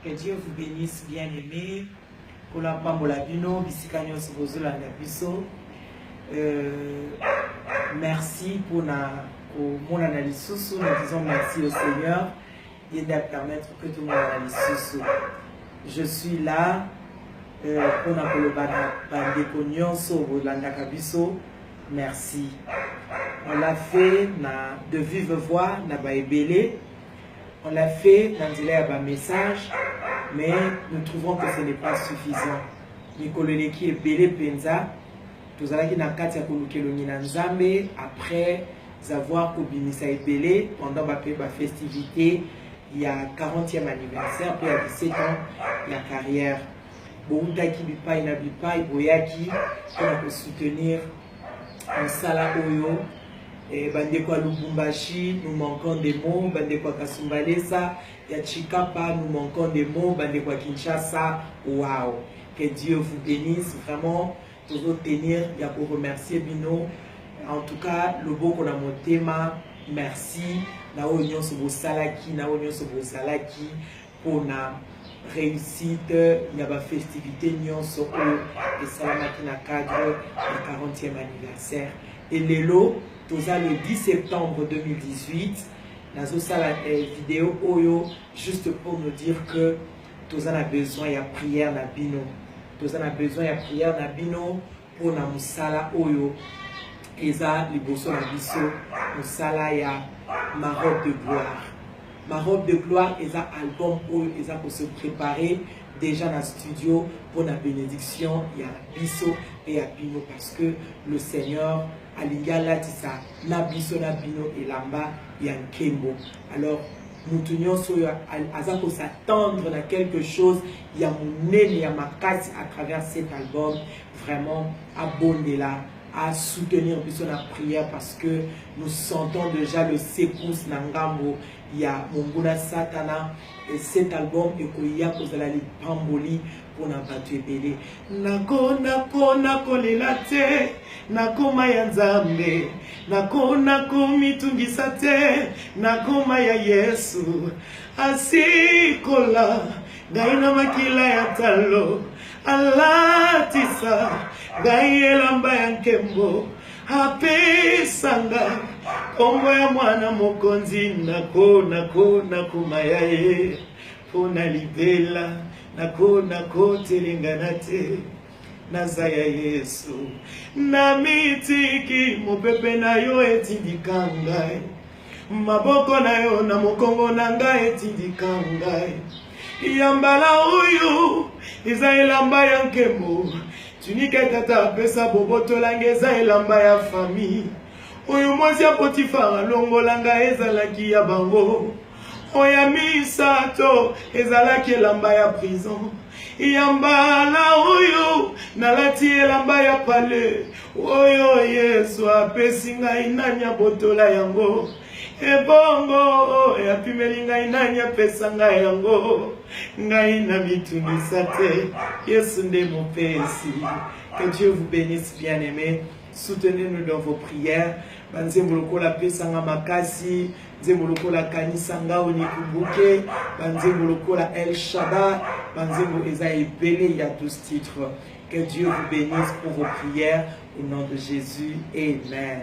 Que Dieu vous bénisse, bien-aimés. Pour la Pambola Bino, Bisikanios Bozola Nabiso. Merci pour mon analyse. Nous disons merci au Seigneur et de permettre que tout le monde analyse. Je suis là pour le Bandekonion sur Landakabiso. Merci. On l'a fait de vive voix, na baébélé. On l'a fait dans un message, mais nous trouvons que ce n'est pas suffisant. Nicolé qui est belé penza, tous allons qui n'a qu'à tirer Nzambe après avoir kobimisa belé pendant ma festivité. Il y a 40e anniversaire, puis il y a 17 ans, il y a carrière. Bounda qui bipa, inabipa, iboyaki, pour soutenir un sala oyo. Et Bandekwa Lubumbashi, nous manquons des mots. Bandekwa Kasumbalesa, Yachikapa, nous manquons des mots. Bandekwa Kinshasa, waouh. Que Dieu vous bénisse vraiment. Toujours tenir, il y a pour remercier Bino. En tout cas, le beau qu'on a mon thème, merci. Na oignon sur vos salaki, na oignon sur vos salaki pour la réussite. Il y a la festivité Nyon sur eux et Salamaki na cadre du 40e anniversaire. Et Lélo. Toza le 10 septembre 2018, dans une vidéo Oyo, juste pour nous dire que Toza a besoin de prière na bino. Toza a besoin de prière na bino pour na musala Oyo. Eza liboso na biso, musala ya ma robe de gloire. Ma robe de gloire eza album Oyo, eza pour se préparer déjà dans le studio pour la bénédiction, il y a biso et à bino parce que le Seigneur Alingala tisa na biso na bino et lamba ya nkembo. Alors nous tenions sur azako s'attendre à quelque chose, il y a mon nez, il y a ma casse à travers cet album, vraiment abonner là, à soutenir biso la prière parce que nous sentons déjà le secousse nangambo. Il y a Monguna Satana et cet album et qu'il y a pour la Pamboli pour n'a pas tué belé. Nako lelate, nako mayanzambe, nako mitungisate, nako maya Yesu, asikola, gaina makila ya talo, alatisa, gaelamba yankembo, hape sanga. Kombo ya mwana mokonzi nako mayaye pona libela nako telengana te nazaya Yesu na mitiki mopepe na yo etindika ngai maboko na yo na mokongo na ngai etindika ngai yambala oyo eza elamba ya nkembo tunike tata pesa boboto lange eza elamba ya famille. Oyo mwasi ya Potifara longolanga ezalaki ya bango. Oya misato ezalaki elamba ya prison. Yambala oyo nalati elamba ya pale. Oyo Yesu apesi ngai nani abotola yango. Ebongo yapimeli ngai nani apesa ngai yango. Ngai na mitungisa te. Yesu nde mopesi. Que Dieu vous bénisse, bien-aimés. Soutenez-nous dans vos prières. Banzembo lokola pesanga makasi, banzembo lokola kanisanga onikubuke, banzembo lokola El Shaddai, banzembo eza ebele, il y a 12 titres. Que Dieu vous bénisse pour vos prières au nom de Jésus. Amen.